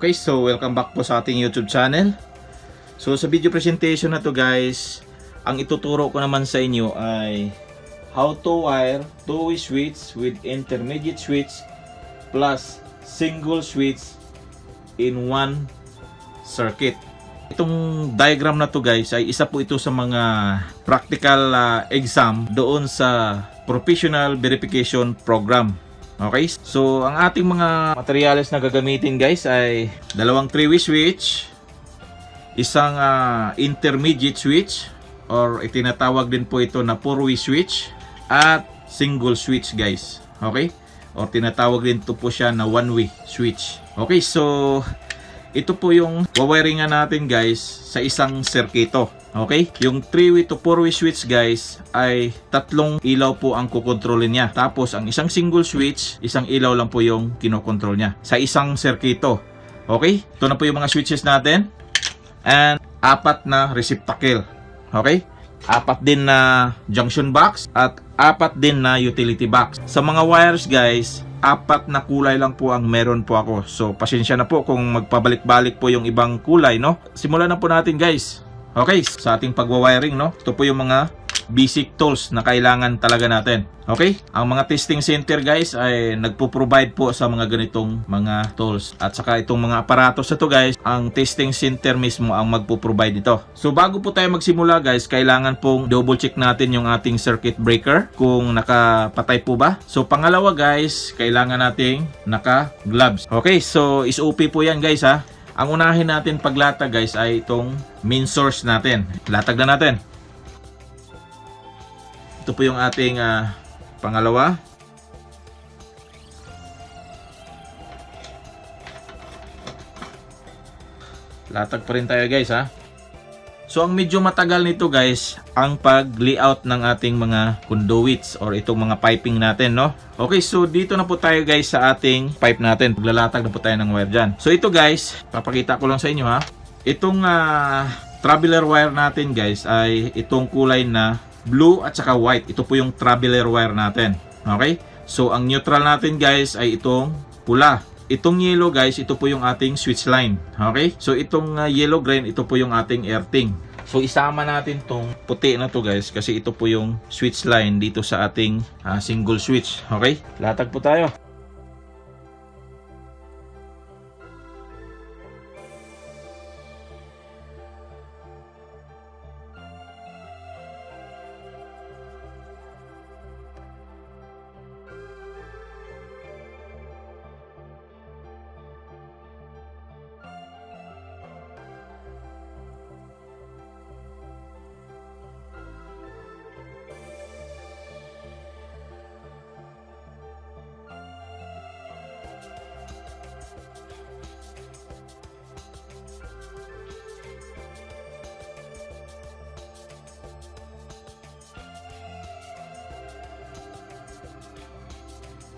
Okay, so welcome back po sa ating YouTube channel. So sa video presentation na to guys, ang ituturo ko naman sa inyo ay how to wire two-way switch with intermediate switch plus single switch in one circuit. Itong diagram na to guys ay isa po ito sa mga practical exam doon sa professional verification program. Okay, so ang ating mga materyales na gagamitin guys ay dalawang 3-way switch, isang intermediate switch or itinatawag din po ito na 4-way switch at single switch guys. Okay, or tinatawag din ito po siya na 1-way switch. Okay, so ito po yung wawiringan natin guys sa isang serkito. Okay? Yung 3-way to 4-way switch guys ay tatlong ilaw po ang kukontrolin niya. Tapos ang isang single switch, isang ilaw lang po yung kinokontrol niya sa isang serkito. Okay? Ito na po yung mga switches natin. And apat na receptacle. Okay? Apat din na junction box at apat din na utility box. Sa mga wires guys, apat na kulay lang po ang meron po ako. So pasensya na po kung magpabalik-balik po yung ibang kulay, no? Simulan na po natin guys. Okay, sa ating pagwa-wiring, no? Ito po yung mga basic tools na kailangan talaga natin. Okay? Ang mga testing center guys ay nagpo-provide po sa mga ganitong mga tools. At saka itong mga aparatos na to guys, ang testing center mismo ang magpo-provide ito. So bago po tayo magsimula guys, kailangan pong double check natin yung ating circuit breaker kung nakapatay po ba. So pangalawa guys, kailangan nating naka-gloves. Okay, so SOP po yan guys ha. Ang unahin natin paglatag guys ay itong main source natin. Latag na natin. Ito po yung ating pangalawa. Latag pa rin tayo guys ha. So ang medyo matagal nito guys, ang pag-layout ng ating mga conduits or itong mga piping natin, no? Okay, so dito na po tayo guys sa ating pipe natin. Paglalatag na po tayo ng wire dyan. So ito guys, papakita ko lang sa inyo ha. Itong traveler wire natin guys ay itong kulay na blue at saka white. Ito po yung traveler wire natin. Okay? So ang neutral natin guys ay itong pula. Itong yellow guys, ito po yung ating switch line. Okay? So itong yellow green, ito po yung ating earthing. So isama natin tong puti na to guys kasi ito po yung switch line dito sa ating single switch. Okay? Latag po tayo.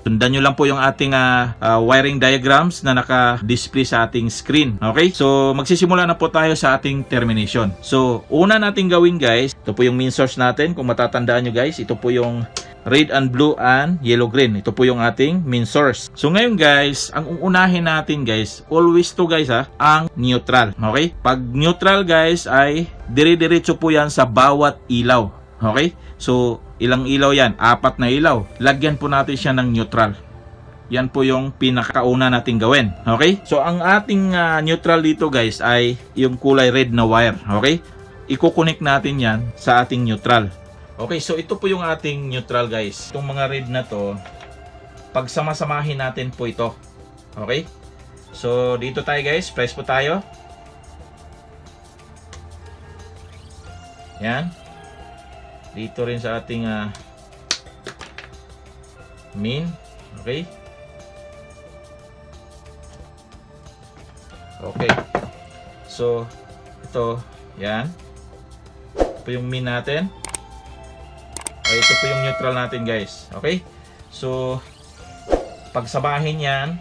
Sundan nyo lang po yung ating wiring diagrams na naka-display sa ating screen. Okay? So, magsisimula na po tayo sa ating termination. So, una natin gawin guys, ito po yung main source natin. Kung matatandaan nyo guys, ito po yung red and blue and yellow green. Ito po yung ating main source. So, ngayon guys, ang uunahin natin guys, always to guys ang neutral. Okay? Pag neutral guys ay dire-diretso po yan sa bawat ilaw. Okay? So, ilang ilaw yan? 4 na ilaw. Lagyan po natin siya ng neutral. Yan po yung pinakauna natin gawin. Okay? So, ang ating neutral dito guys ay yung kulay red na wire. Okay? Iko-connect natin yan sa ating neutral. Okay, so ito po yung ating neutral guys. Itong mga red na to, pagsama-samahin natin po ito. Okay? So, dito tayo guys. Press po tayo. Yan. Dito rin sa ating main. Okay. Okay. So, ito. Yan. Ito po yung main natin. Okay, ito po yung neutral natin guys. Okay. So, pagsamahin yan.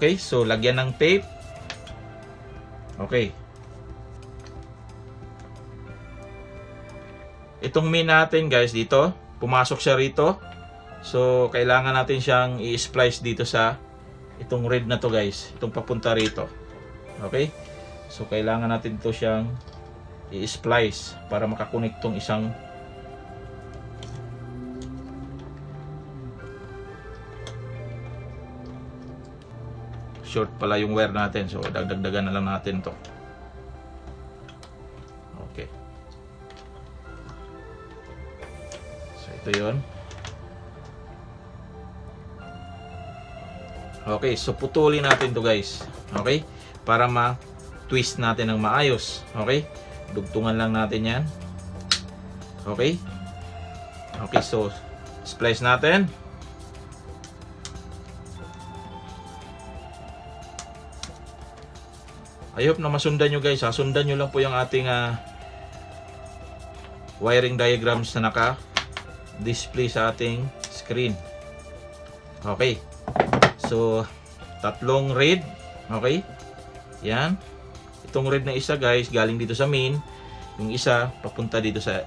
Okay, so lagyan ng tape. Okay. itong main natin guys dito, pumasok siya rito. So kailangan natin siyang i-splice dito sa itong red na to guys, itong papunta rito. Okay? So kailangan natin ito siyang i-splice para makakonect tong isang short pala yung wire natin. So dagdagan na lang natin to. Okay. So ito yun. Okay, so putulin natin to guys. Okay? Para ma-twist natin ng maayos. Okay? Dugtungan lang natin yan. Okay? Okay, so splice natin. I hope na masundan nyo guys. Sundan nyo lang po yung ating wiring diagrams na naka-display sa ating screen. Okay. So, tatlong red. Okay. Yan. Itong red na isa guys, galing dito sa main. Yung isa, papunta dito sa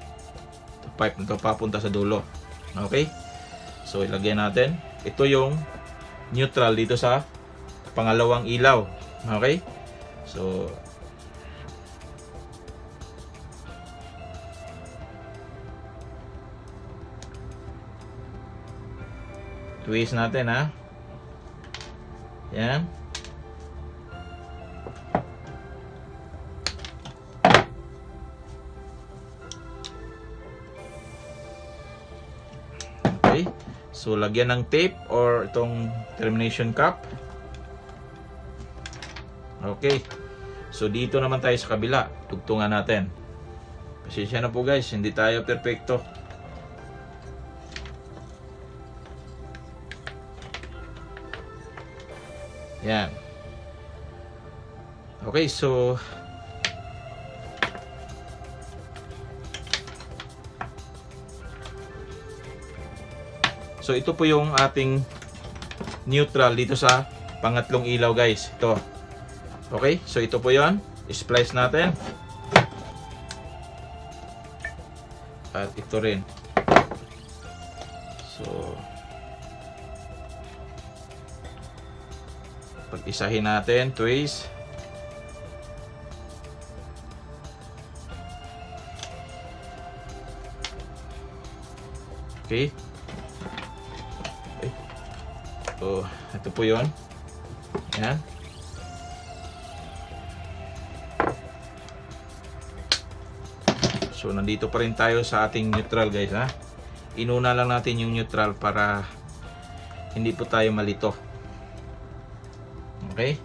pipe na ito, papunta sa dulo. Okay. So, ilagay natin. Ito yung neutral dito sa pangalawang ilaw. Okay. So, twist natin ha. Yan. Okay. So, lagyan ng tape or itong termination cap. Okay. So dito naman tayo sa kabila. Tugtungan natin. Pasensya na po guys, hindi tayo perfecto. Yan. Okay, so ito po yung ating neutral dito sa pangatlong ilaw guys. Ito. Okay, so ito po yon. I-splice natin. At ito rin. So, pag-isahin natin, twist. Okay. So, ito po yon. Yan. So nandito pa rin tayo sa ating neutral guys ha. Inuna lang natin yung neutral para hindi po tayo malito. Okay?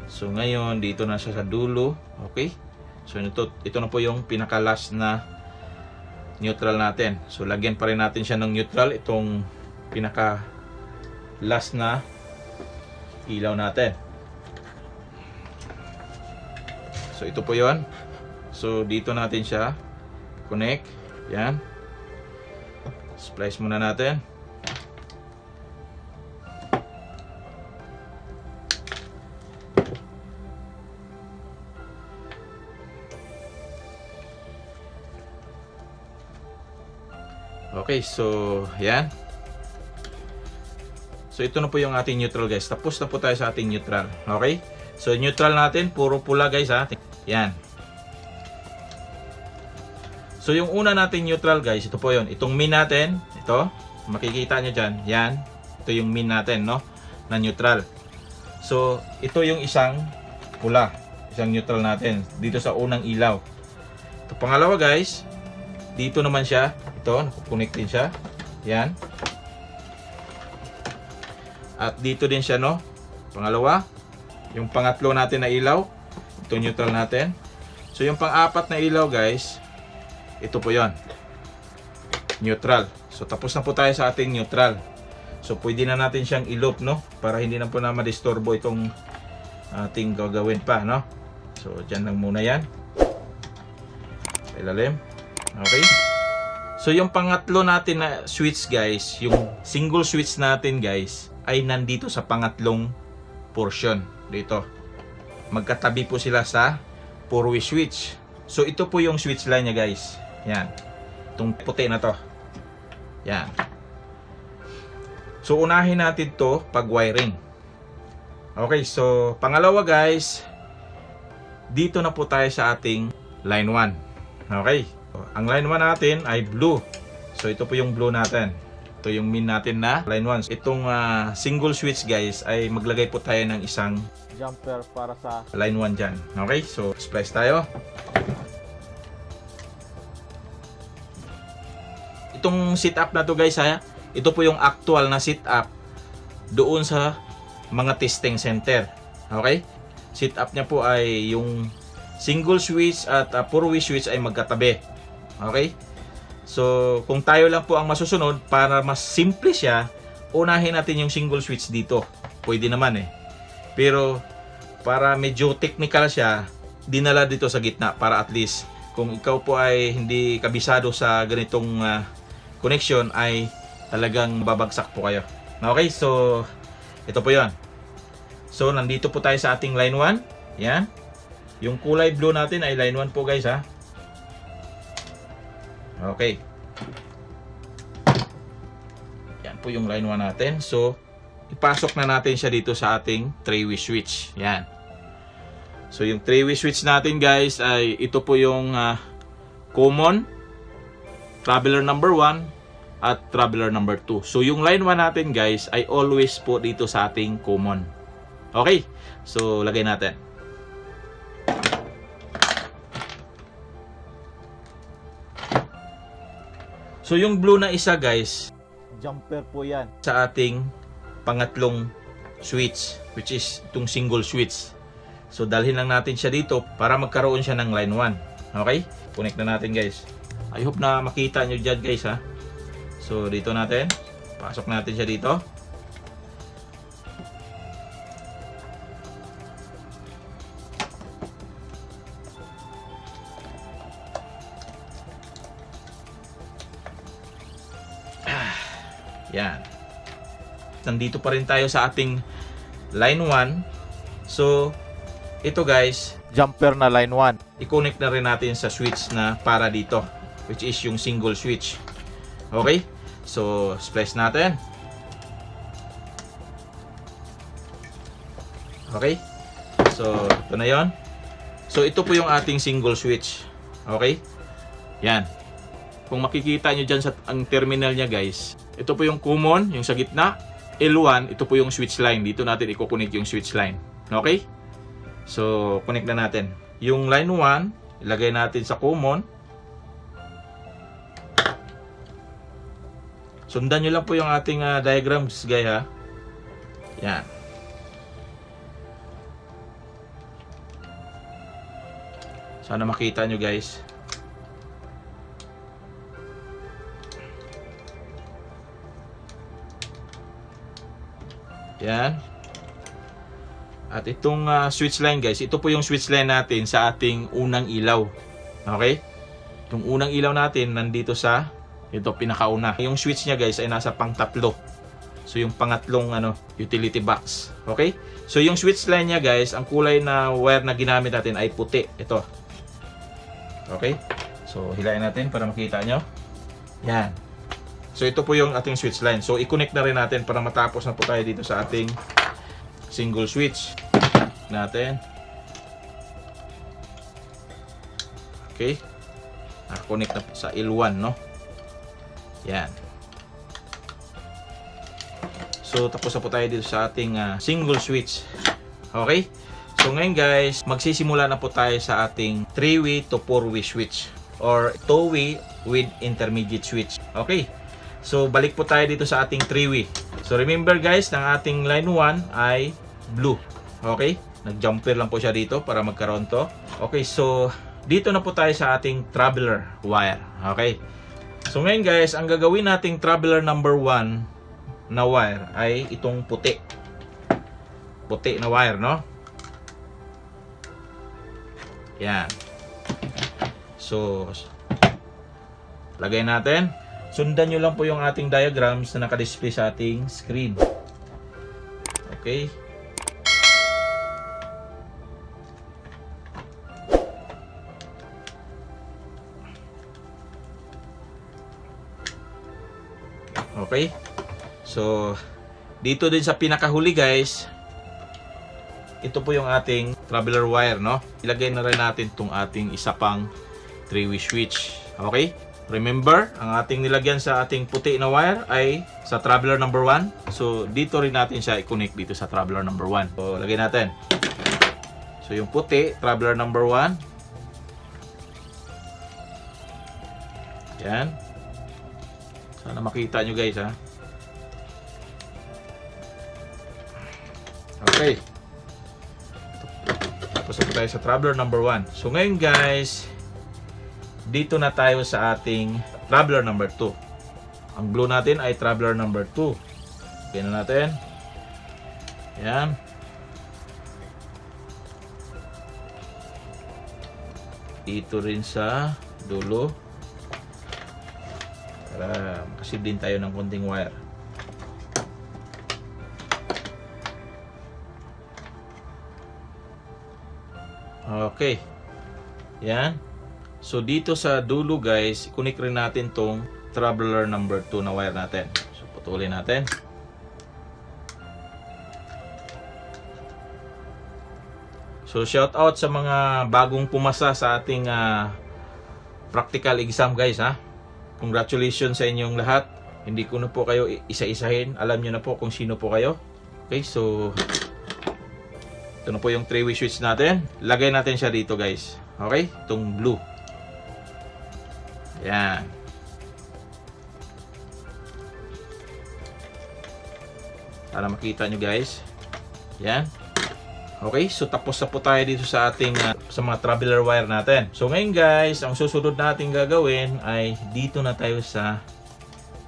So ngayon dito na siya sa dulo. Okay? So ito na po yung pinaka last na neutral natin. So lagyan pa rin natin siya ng neutral, itong pinaka last na ilaw natin. So ito po yon. So dito natin siya connect. Yan. Splice muna natin. Okay, so yan. So ito na po yung ating neutral guys. Tapos na po tayo sa ating neutral. Okay? So neutral natin puro pula guys ha. Yan. So yung una natin neutral guys, ito po yon. Itong min natin, ito, makikita nyo dyan, yan. Ito yung min natin, no? Na neutral. So ito yung isang pula, isang neutral natin, dito sa unang ilaw. Ito pangalawa guys, dito naman siya, ito, nakakonect din siya. Yan. At dito din siya, no? Pangalawa. Yung pangatlo natin na ilaw, ito neutral natin. So yung pang-apat na ilaw guys, ito po yon, neutral. So tapos na po tayo sa ating neutral. So pwede na natin siyang i-loop, no? Para hindi na po na madisturbo itong ating gagawin pa, no? So dyan lang muna yan. Sa ilalim. Okay. So yung pangatlo natin na switch guys, yung single switch natin guys, ay nandito sa pangatlong portion. Dito. Magkatabi po sila sa four-way switch. So ito po yung switch line niya guys. Yan. Itong puti na to. Yan. So, unahin natin to pag wiring. Okay, so, pangalawa guys, dito na po tayo sa ating line 1. Okay, ang line 1 natin ay blue. So, ito po yung blue natin. Ito yung min natin na line 1. Itong single switch guys, ay maglagay po tayo ng isang jumper para sa line 1 dyan. Okay, so, splice tayo. Itong setup na to guys, ito po yung actual na setup doon sa mga testing center. Okay? Setup niya po ay yung single switch at 4-way switch ay magkatabi. Okay? So, kung tayo lang po ang masusunod, para mas simple siya, unahin natin yung single switch dito. Pwede naman eh. Pero, para medyo technical siya, dinala dito sa gitna para at least kung ikaw po ay hindi kabisado sa ganitong connection ay talagang babagsak po kayo. Okay, so ito po yon. So nandito po tayo sa ating line 1. Yan. Yung kulay blue natin ay line 1 po guys ha. Okay. Yan po yung line 1 natin. So ipasok na natin siya dito sa ating 3-way switch. Yan. So yung 3-way switch natin guys ay ito po yung common, traveler number 1 at traveler number 2. So yung line 1 natin guys ay always po dito sa ating common. Okay, so lagay natin. So yung blue na isa guys, jumper po yan sa ating pangatlong switch, which is itong single switch. So dalhin lang natin siya dito para magkaroon siya ng line 1. Okay, connect na natin guys. I hope na makita nyo dyan guys ha. So dito natin, pasok natin siya dito. Yan. Nandito pa rin tayo sa ating line 1. So ito guys, jumper na line 1. i-connect na rin natin sa switch na para dito, which is yung single switch. Okay? So, splice natin. Okay? So, ito na yon. So, ito po yung ating single switch. Okay? Yan. Kung makikita nyo dyan sa ang terminal niya guys, ito po yung common, yung sa gitna. L1, ito po yung switch line. Dito natin i-connect yung switch line. Okay? So, connect na natin. Yung line 1, ilagay natin sa common. Sundan nyo lang po yung ating diagrams guys ha. Yan. Sana makita nyo guys. Yan. At itong switch line guys, ito po yung switch line natin sa ating unang ilaw. Okay? Itong unang ilaw natin nandito sa ito pinakauna. Yung switch niya guys ay nasa pang-tatlo. So yung pangatlong utility box. Okay? So yung switch line niya guys, ang kulay na wire na ginamit natin ay puti. Ito. Okay? So hilain natin para makita nyo. Yan. So ito po yung ating switch line. So i-connect na rin natin para matapos na po tayo dito sa ating single switch natin. Okay? Connect na sa L1 no. Yan. So tapos na po tayo dito sa ating single switch. Okay? So ngayon guys, magsisimula na po tayo sa ating 3-way to 4-way switch or 2-way with intermediate switch. Okay? So balik po tayo dito sa ating 3-way. So remember guys, ng ating line 1 ay blue. Okay? Nag-jumper lang po siya dito para magkaroon to. Okay, so dito na po tayo sa ating traveler wire. Okay? So ngayon guys, ang gagawin nating traveler number 1 na wire ay itong puti. Puti na wire, no? Yan. So, lagay natin. Sundan nyo lang po yung ating diagrams na nakadisplay sa ating screen. Okay. Okay? So, dito din sa pinakahuli guys, ito po yung ating traveler wire, no? Ilagay na rin natin itong ating isa pang 3-way switch. Okay? Remember, ang ating nilagyan sa ating puti na wire ay sa traveler number 1. So, dito rin natin siya i-connect dito sa traveler number 1. So, lagay natin. So, yung puti, traveler number 1. Yan. Sana makita nyo guys, ha? Okay. Tapos na tayo sa traveler number 1. So ngayon guys, dito na tayo sa ating traveler number 2. Ang blue natin ay traveler number 2. Lagyan na natin. Yan. Dito rin sa dulo. Para makasave din tayo ng konting wire. Okay. Yan. So dito sa dulo guys, i-connect rin natin tong traveler number 2 na wire natin. So putulin natin. So shout out sa mga bagong pumasa sa ating practical exam guys, ha. Congratulations sa inyong lahat. Hindi ko na po kayo isa-isahin. Alam niyo na po kung sino po kayo. Okay, so ito na po yung 3-way switch natin. Lagay natin siya dito guys. Okay? Itong blue. Yan. Para makita nyo guys. Yan. Okay? So tapos na po tayo dito sa ating sa mga traveler wire natin. So ngayon guys, ang susunod natin gagawin ay dito na tayo sa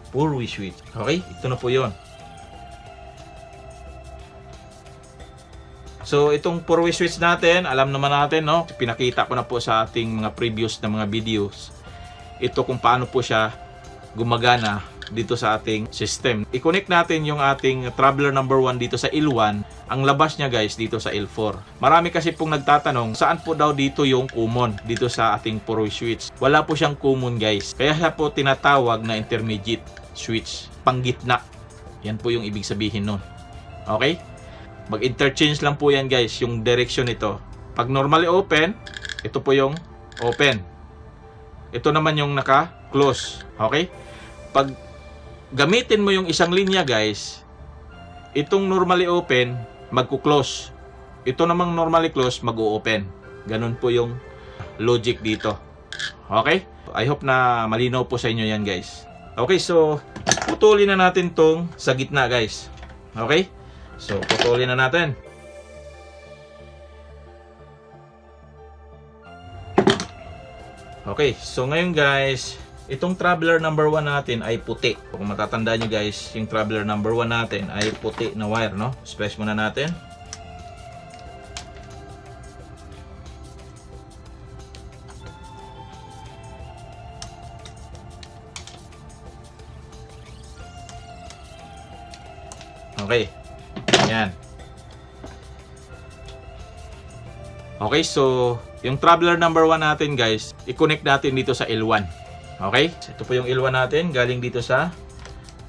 4-way switch. Okay? Ito na po yun. So itong 4-way switch natin, alam naman natin, no? Pinakita ko na po sa ating mga previous na mga videos. Ito kung paano po siya gumagana dito sa ating system. I-connect natin yung ating traveler number 1 dito sa L1. Ang labas niya guys dito sa L4. Marami kasi pong nagtatanong, saan po daw dito yung common dito sa ating 4-way switch? Wala po siyang common guys. Kaya siya po tinatawag na intermediate switch. Panggitna. Yan po yung ibig sabihin nun. Okay? Mag-interchange lang po yan guys, yung direction nito. Pag normally open, ito po yung open. Ito naman yung naka-close. Okay? Pag gamitin mo yung isang linya guys, itong normally open, magku-close. Ito namang normally close, mag-o-open. Ganun po yung logic dito. Okay? I hope na malinaw po sa inyo yan guys. Okay, so putulin na natin tong sa gitna guys. Okay? So, putulin na natin. Okay, so ngayon guys, itong traveler number 1 natin ay puti. Kung matatandaan nyo guys, yung traveler number 1 natin ay puti na wire, no? Splice muna natin. Okay. Yan. Okay, so yung traveler number 1 natin guys, i-connect natin dito sa L1. Okay? Ito po yung L1 natin, galing dito sa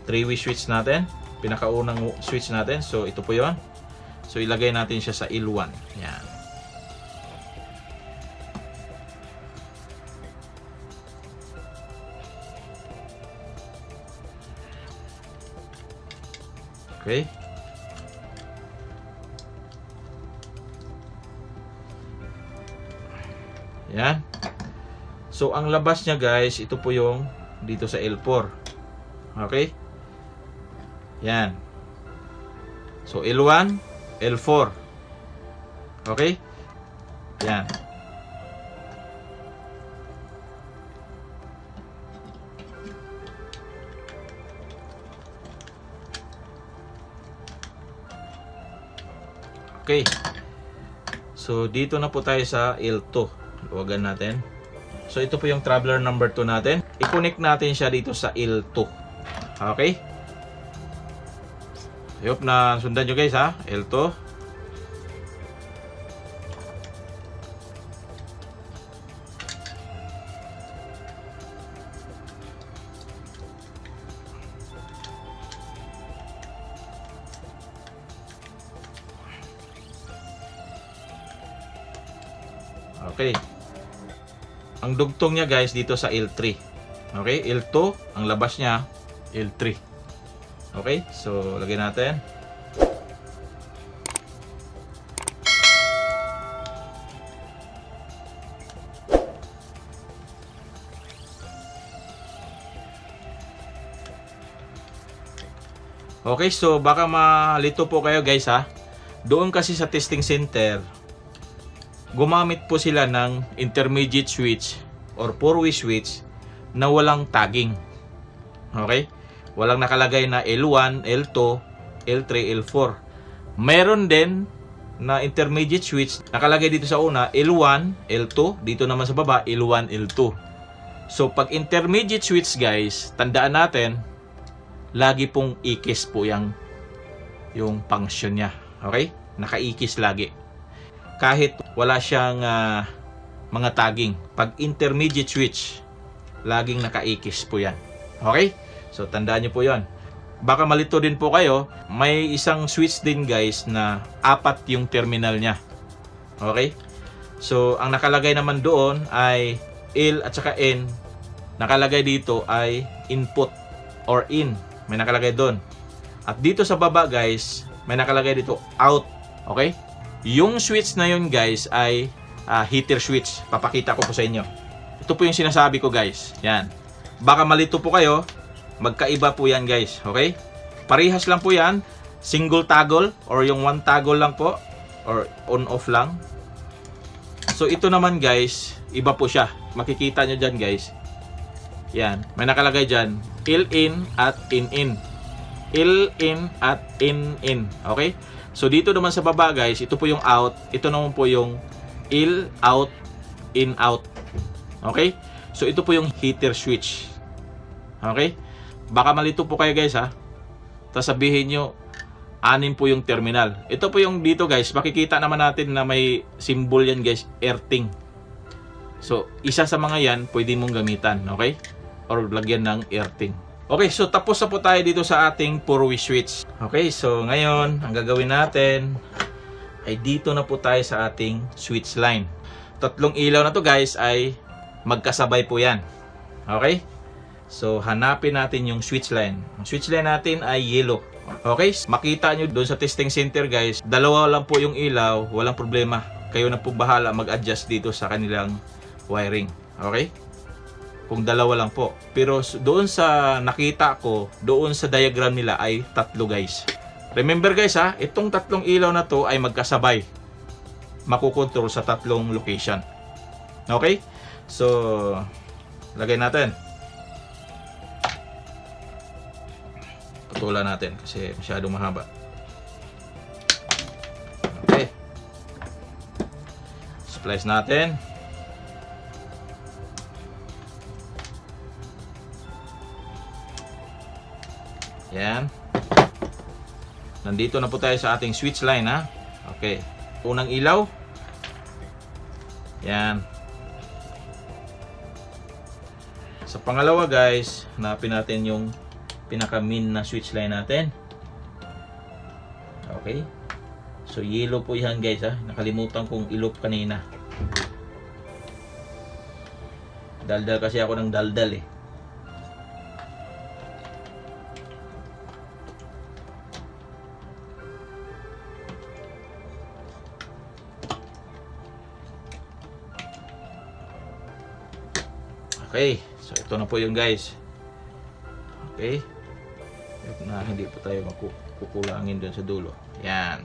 3-way switch natin. Pinakaunang switch natin. So ito po yon. So ilagay natin siya sa L1. Yan. Okay? Yan. So, ang labas niya guys, ito po yung dito sa L4. Okay? Yan. So, L1, L4. Okay? Yan. Okay. So, dito na po tayo sa L2. Luwagan natin. So, ito po yung traveler number 2 natin. I-connect natin siya dito sa L2. Okay? I hope na sundan nyo guys, ha? L2. Okay. Ang dugtong niya guys dito sa L3. Okay, L2, ang labas niya L3. Okay, so lagyan natin. Okay, so baka malito po kayo guys ha. Doon kasi sa testing center, gumamit po sila ng intermediate switch or 4-way switch na walang tagging. Okay? Walang nakalagay na L1, L2, L3, L4. Meron din na intermediate switch nakalagay dito sa una L1, L2, dito naman sa baba L1, L2. So pag intermediate switch guys, tandaan natin lagi pong ikis po yung function niya. Okay? Naka-ikis lagi. Kahit wala siyang mga tagging. Pag intermediate switch, laging naka-ikis po yan. Okay? So, tandaan nyo po yon. Baka malito din po kayo, may isang switch din guys na 4 yung terminal niya. Okay? So, ang nakalagay naman doon ay L at saka N. Nakalagay dito ay input or in. May nakalagay doon. At dito sa baba guys, may nakalagay dito out. Okay? Yung switch na yun guys ay heater switch. Papakita ko po sa inyo. Ito po yung sinasabi ko guys. Yan. Baka malito po kayo. Magkaiba po yan guys. Okay? Parehas lang po yan. Single toggle or yung one toggle lang po. Or on off lang. So ito naman guys, iba po siya. Makikita nyo dyan guys. Yan. May nakalagay dyan. L-in at in-in. L-in at in-in. Okay? So, dito naman sa baba, guys, ito po yung out. Ito naman po yung L-out, in-out. Okay? So, ito po yung heater switch. Okay? Baka malito po kayo, guys, ha? Tapos sabihin nyo, 6 po yung terminal. Ito po yung dito, guys. Makikita naman natin na may symbol yan, guys. Earthing. So, isa sa mga yan, pwede mong gamitan. Okay? Or lagyan ng earthing. Okay, so tapos na po tayo dito sa ating 4-way switch. Okay, so ngayon, ang gagawin natin ay dito na po tayo sa ating switch line. 3 ilaw na to guys ay magkasabay po yan. Okay? So, hanapin natin yung switch line. Ang switch line natin ay yellow. Okay? Makita nyo doon sa testing center guys, 2 lang po yung ilaw, walang problema. Kayo na po bahala mag-adjust dito sa kanilang wiring. Okay? Kung 2 lang po. Pero doon sa nakita ko, doon sa diagram nila ay 3 guys. Remember guys ha, itong 3 ilaw na to ay magkasabay. Makukontrol sa 3 location. Okay? So, lagay natin. Putulan natin kasi masyadong mahaba. Okay. Splice natin. Yan. Nandito na po tayo sa ating switch line ha. Okay. Unang ilaw. Yan. Sa pangalawa guys, hanapin natin yung pinaka-min na switch line natin. Okay. So yellow po yan guys ha. Nakalimutan kong ilop kanina. Daldal kasi ako ng daldal eh. Okay, so ito na po yung guys. Okay. Na hindi po tayo makukulangin doon sa dulo. Yan.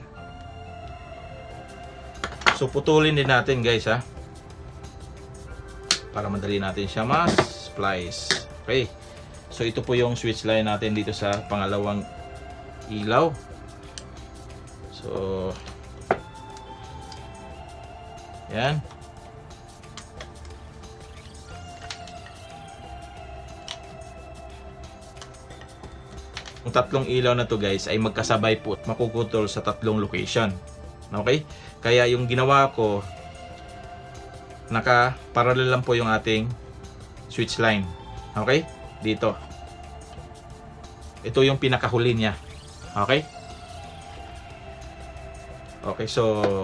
So putulin din natin guys ha. Para madali natin siya mas-splice. Okay. So ito po yung switch line natin dito sa pangalawang ilaw. So yan. Yung 3 ilaw na to guys ay magkasabay po at makukontrol sa 3 location. Okay? Kaya yung ginawa ko, naka-parallel lang po yung ating switch line. Okay? Dito. Ito yung pinakahuli niya. Okay? Okay, so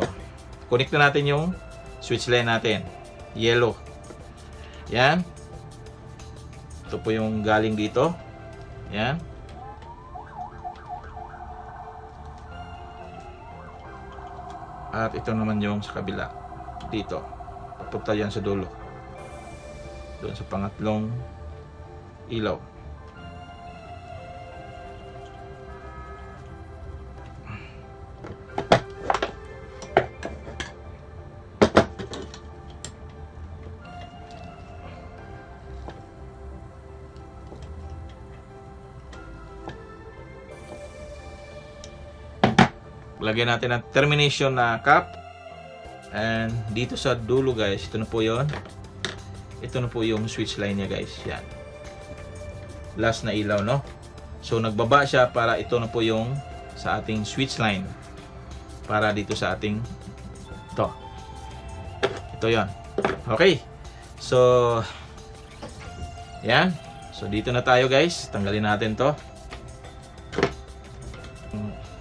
connect na natin yung switch line natin. Yellow. Yan. Ito po yung galing dito. Yan. At ito naman yung sa kabila. Dito. Papunta yan sa dulo. Doon sa pangatlong ilaw. Lagyan natin ang termination na cap. And dito sa dulo guys, ito na po yon. Ito na po yung switch line niya guys. Yan. Last na ilaw, no? So nagbaba siya para ito na po yung sa ating switch line. Para dito sa ating ito. Ito yon. Okay. So yan. So dito na tayo guys. Tanggalin natin to.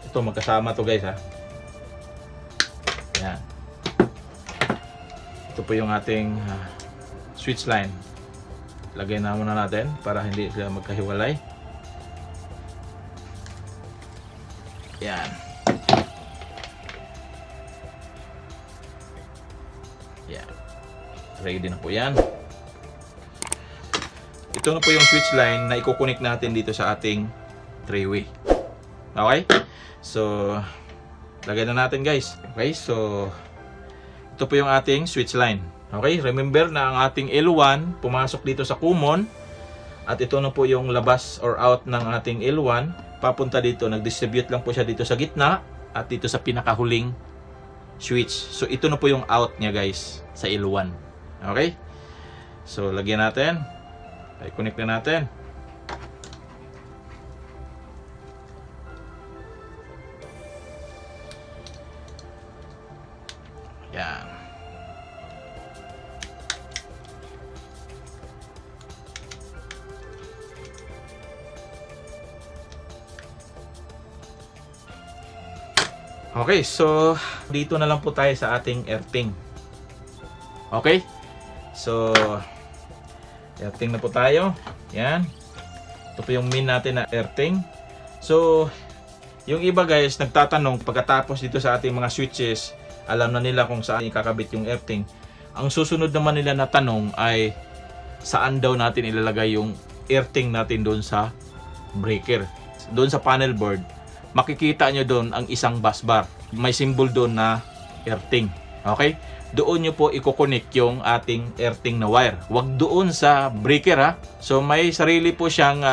Ito magkasama to guys ha. Yan. Ito po yung ating switch line. Lagay na muna natin para hindi sila magkahiwalay. Yan. Yan. Ready na po yan. Ito na po yung switch line na i-connect natin dito sa ating 3-way. Okay? So, lagay na natin guys. Okay, so ito po yung ating switch line. Okay, remember na ang ating L1 pumasok dito sa common. At ito na po yung labas or out ng ating L1. Papunta dito, nag-distribute lang po siya dito sa gitna. At dito sa pinakahuling switch. So, ito na po yung out niya guys sa L1. Okay, so lagyan natin. I-connect na natin. Yan. Okay, so dito na lang po tayo sa ating earthing. Okay? So earthing na po tayo. Yan. Ito po yung min natin na earthing. So yung iba guys nagtatanong pagkatapos dito sa ating mga switches, alam na nila kung saan ikakabit yung earthing. Ang susunod naman nila na tanong ay saan daw natin ilalagay yung earthing natin doon sa breaker. Doon sa panel board, makikita nyo doon ang isang bus bar. May symbol doon na earthing. Okay? Doon nyo po i-connect yung ating earthing na wire. Huwag doon sa breaker ha. So may sarili po siyang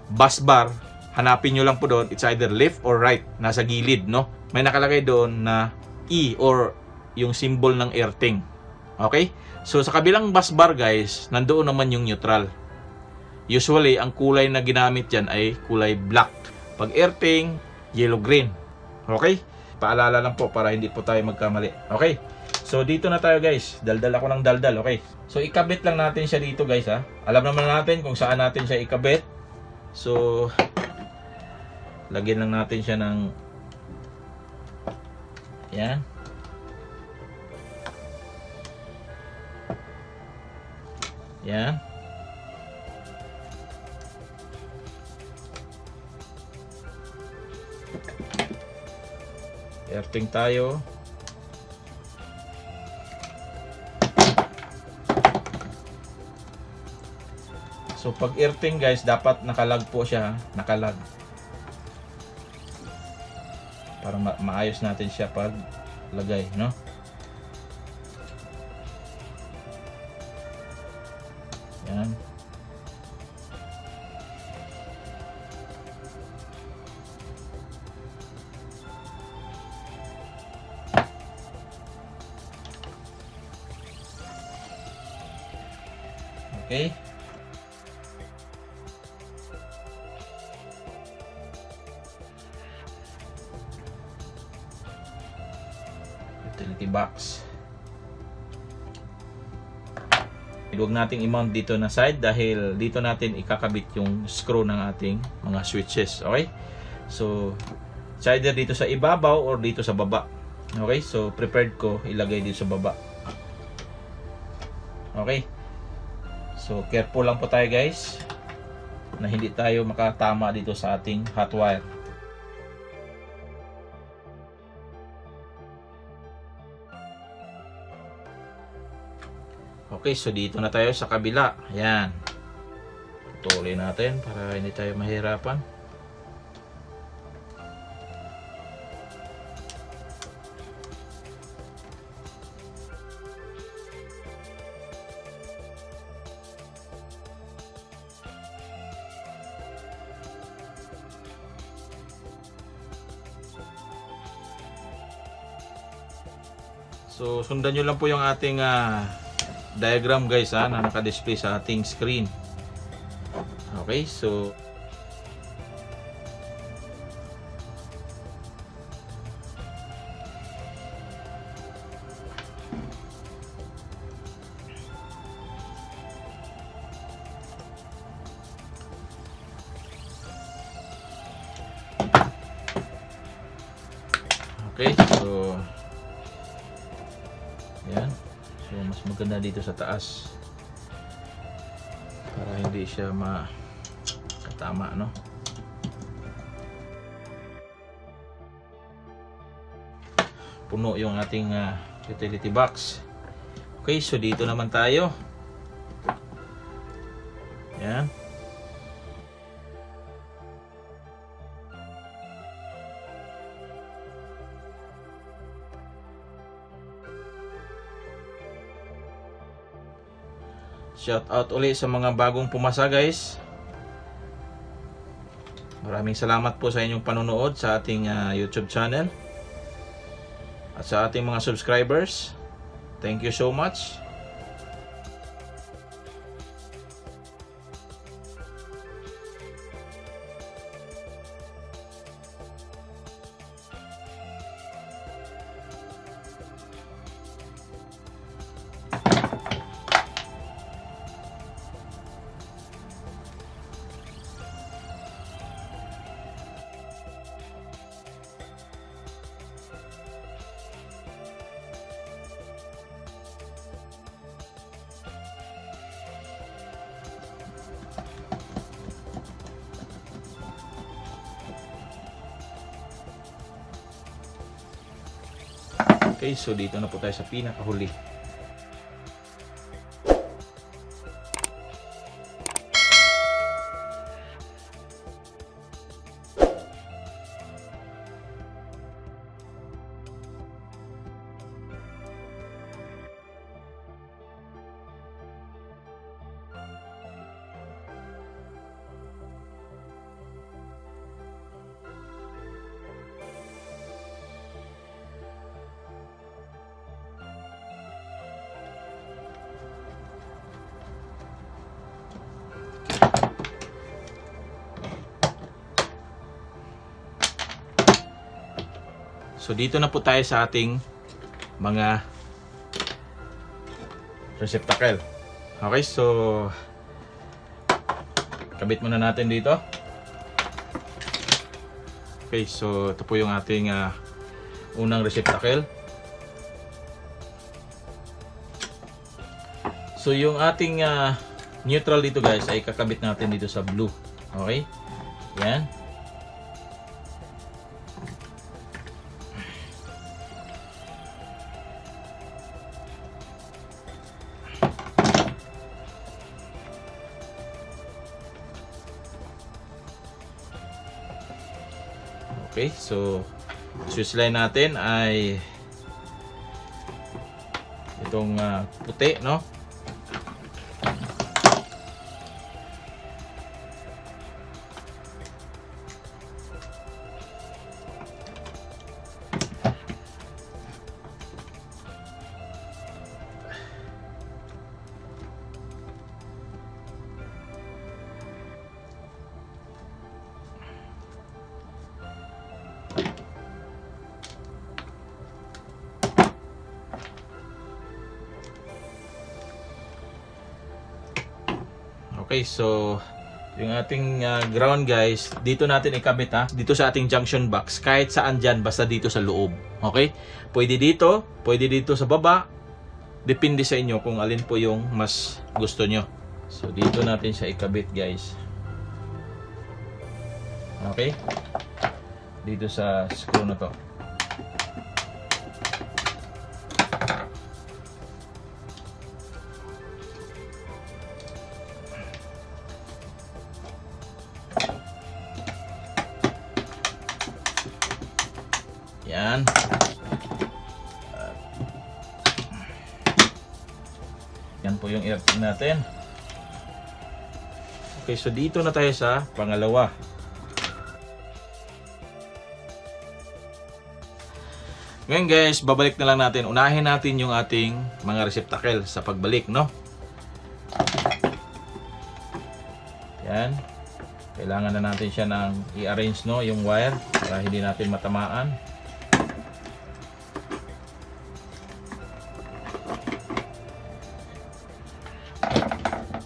bus bar. Hanapin nyo lang po doon. It's either left or right. Nasa gilid, no? May nakalagay doon na E or yung symbol ng earthing. Okay? So sa kabilang bus bar guys, nandoon naman yung neutral. Usually, ang kulay na ginamit dyan ay kulay black. Pag earthing, yellow-green. Okay? Paalala lang po para hindi po tayo magkamali. Okay? So dito na tayo guys. Daldal ako ng daldal. Okay? So ikabit lang natin siya dito guys ha. Alam naman natin kung saan natin siya ikabit. So lagyan lang natin siya ng yan. Yan. Earthing tayo. So pag earthing guys, dapat nakalag po siya, nakalag. Para maayos natin siya pag lagay, no? Yan. Okay. Utility box. Huwag nating i-mount dito na side dahil dito natin ikakabit yung screw ng ating mga switches. Okay? So, it's either dito sa ibabaw or dito sa baba. Okay? So, prepared ko ilagay dito sa baba. Okay? So careful lang po tayo guys na hindi tayo makatama dito sa ating hot wire. Okay, so dito na tayo sa kabila. Ayan. Tuloy natin para hindi tayo mahirapan. So sundan nyo lang po yung ating diagram guys na naka-display sa ating screen. Okay, so okay, so yan. So mas maganda dito sa taas para hindi siya tama, no? Puno yung ating utility box. Okay, so dito naman tayo. Yan. Shout out ulit sa mga bagong pumasa guys. Maraming salamat po sa inyong panonood sa ating YouTube channel. At sa ating mga subscribers. Thank you so much. Okay, so dito na po tayo sa pinakahuli. So dito na po tayo sa ating mga receptacle. Okay, so kabit muna natin dito. Okay, so ito po yung ating unang receptacle. So yung ating neutral dito guys ay kakabit natin dito sa blue. Okay? Yan. Okay, so switch line natin ay itong puti, no? Okay, so yung ating ground guys, dito natin ikabit dito sa ating junction box, kahit saan dyan, basta dito sa loob. Okay? Pwede dito sa baba, depende sa inyo kung alin po yung mas gusto nyo. So dito natin siya ikabit guys. Okay, dito sa screw na to. Yan. Yan po yung electric natin. Okay, so dito na tayo sa pangalawa. Ngayon guys, babalik na lang natin. Unahin natin yung ating mga receptacle sa pagbalik, no? Yan. Kailangan na natin siya ng i-arrange, no, yung wire para hindi natin matamaan.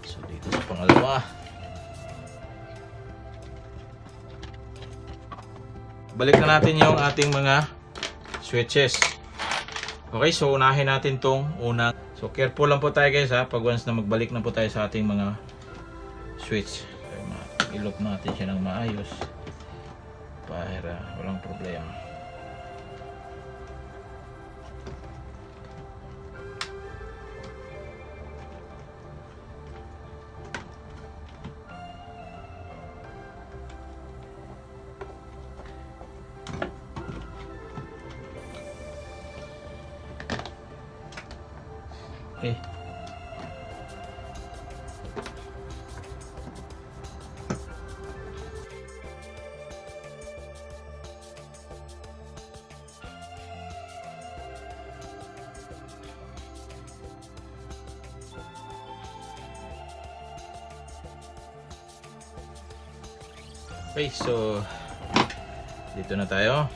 So dito sa pangalawa. Balik na natin yung ating mga switches. Okay, so unahin natin tong unang. So careful lang po tayo guys ha, pag once na magbalik na po tayo sa ating mga switch. So, i-lock natin siya ng maayos para walang problema. Okay. Okay, so dito na tayo.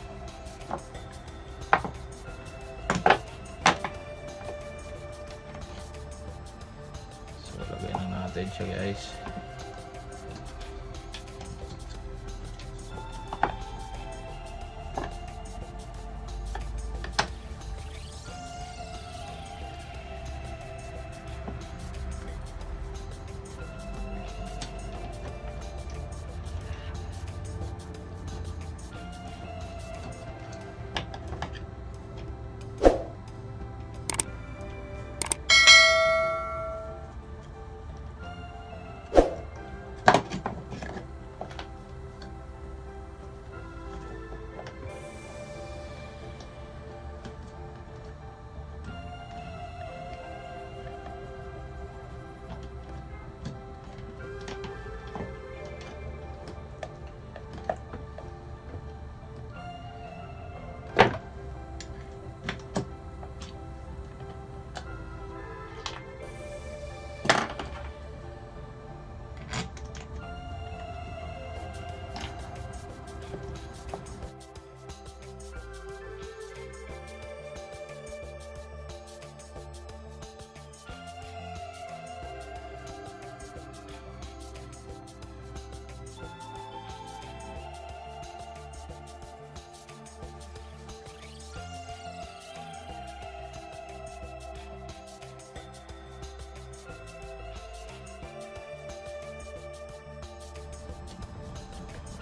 So lagay na natin siya guys.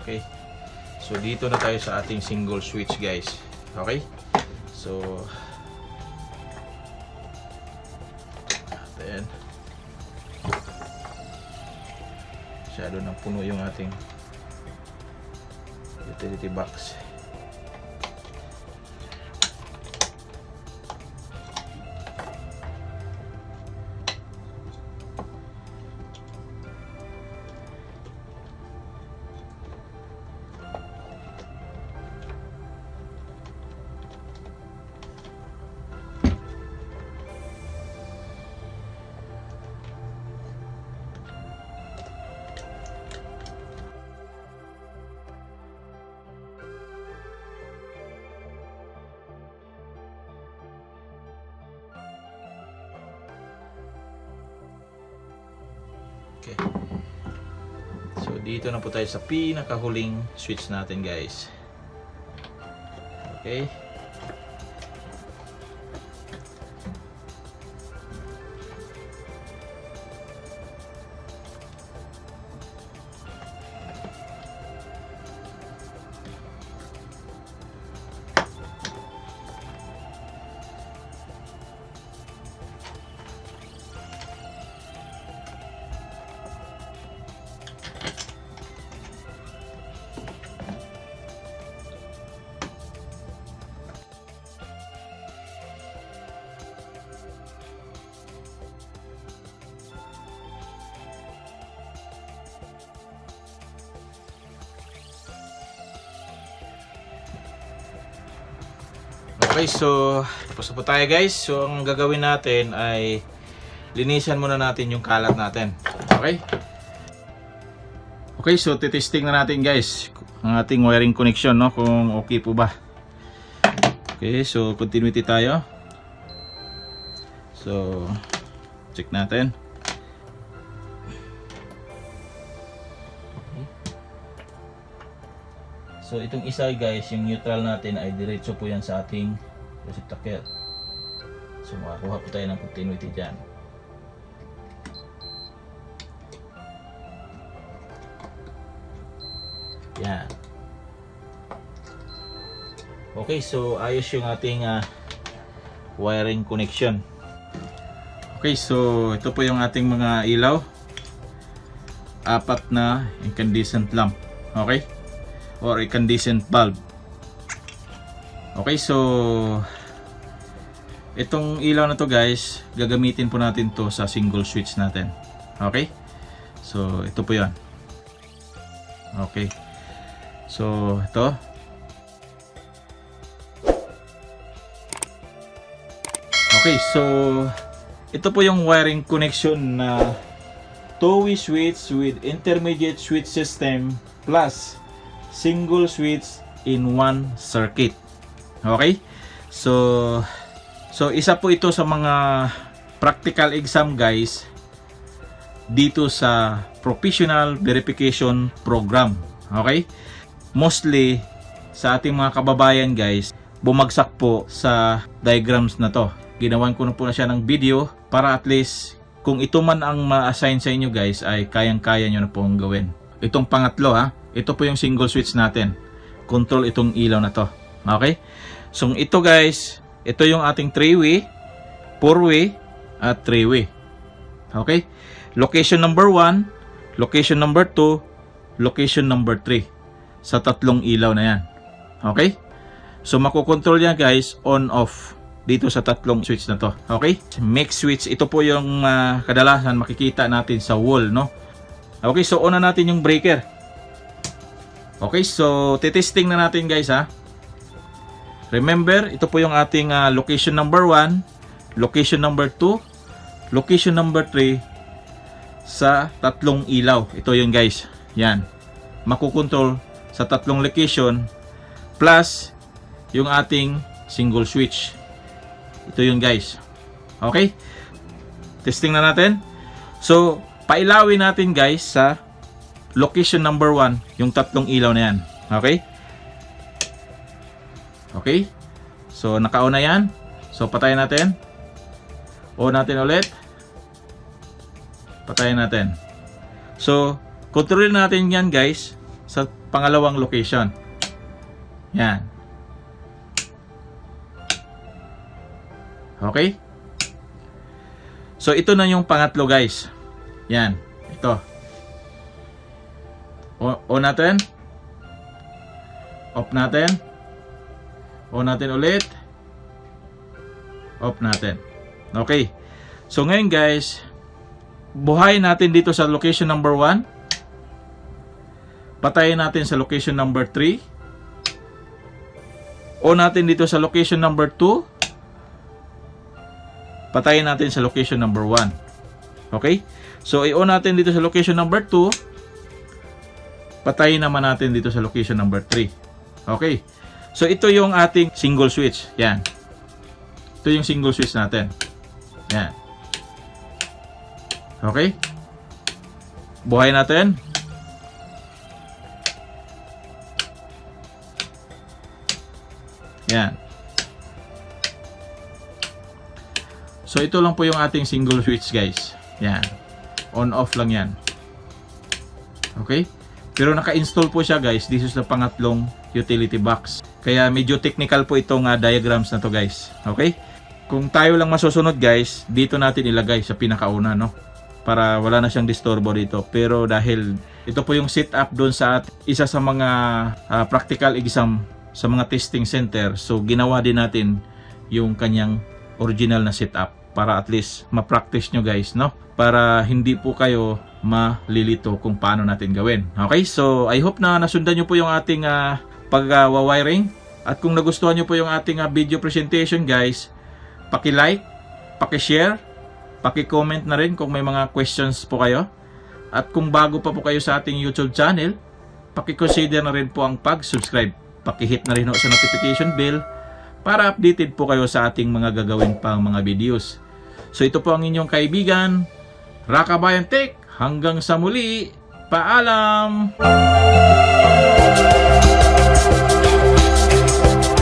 Okay. So dito na tayo sa ating single switch guys. Okay? So then masyado nang puno yung ating utility box. Okay. So dito na po tayo sa pinakahuling switch natin guys. Okay. Okay, so tapos na po tayo guys. So ang gagawin natin ay linisan muna natin yung kalat natin. Okay? Okay, so titesting na natin guys ang ating wiring connection, no, kung okay po ba. Okay, so continuity tayo. So check natin. So itong isa guys, yung neutral natin ay diretso po yan sa ating receptacle. So makakuha po tayo ng continuity dyan. Yan. Okay, so ayos yung ating wiring connection. Okay, so ito po yung ating mga ilaw. 4 na incandescent lamp. Okay? Or incandescent bulb. Okay, so itong ilaw na to guys, gagamitin po natin to sa single switch natin. Okay? So ito po yan. Okay. So ito. Okay, so ito po yung wiring connection na two-way switch with intermediate switch system plus single switch in one circuit. Okay? So isa po ito sa mga practical exam guys dito sa professional verification program. Okay? Mostly sa ating mga kababayan guys, bumagsak po sa diagrams na to. Ginawan ko na po na siya ng video para at least kung ito man ang ma-assign sa inyo guys ay kayang-kaya nyo na pong gawin. Itong pangatlo ito po yung single switch natin. Control itong ilaw na to. Okay? So ito guys, ito yung ating 3-way, 4-way at 3-way. Okay? Location number 1, location number 2, location number 3. Sa tatlong ilaw na yan. Okay? So makokontrol yan guys on off dito sa tatlong switch na to. Okay? Mix switch, ito po yung kadalasan makikita natin sa wall, no? Okay, so on na natin yung breaker. Okay, so titesting na natin guys Remember, ito po yung ating location number 1, location number 2, location number 3 sa tatlong ilaw. Ito yun guys. Yan. Makukontrol sa tatlong location plus yung ating single switch. Ito yun guys. Okay? Testing na natin. So, pailawin natin guys sa location number 1, yung tatlong ilaw na yan. Okay? Okay? So, naka-on na yan. So, patayin natin. On natin ulit. Patayin natin. So, kontrolin natin yan guys sa pangalawang location. Yan. Okay? So, ito na yung pangatlo guys. Yan. Ito. On natin. Off natin. On natin ulit. Off natin. Okay. So, ngayon guys, buhayin natin dito sa location number 1. Patayin natin sa location number 3. On natin dito sa location number 2. Patayin natin sa location number 1. Okay? So, i-on natin dito sa location number 2. Patayin naman natin dito sa location number 3. Okay? So, ito yung ating single switch. Yan. Ito yung single switch natin. Yan. Okay? Buhayin natin. Yan. So, ito lang po yung ating single switch guys. Yan. On-off lang yan. Okay? Pero naka-install po siya guys. This is the pangatlong utility box. Kaya medyo technical po itong diagrams na to guys. Okay? Kung tayo lang masusunod guys, dito natin ilagay sa pinakauna, no? Para wala na siyang disturbo dito. Pero dahil ito po yung setup doon sa isa sa mga practical exam sa mga testing center. So, ginawa din natin yung kanyang original na setup para at least ma-practice nyo guys, no? Para hindi po kayo malilito kung paano natin gawin. Okay? So, I hope na nasundan nyo po yung ating pag-wiring. At kung nagustuhan nyo po yung ating video presentation guys, paki-like, paki-share, paki-comment na rin kung may mga questions po kayo. At kung bago pa po kayo sa ating YouTube channel, paki-consider na rin po ang pag-subscribe. Paki-hit na rin sa notification bell para updated po kayo sa ating mga gagawin pang mga videos. So ito po ang inyong kaibigan, Rakabayan Tech. Hanggang sa muli, paalam!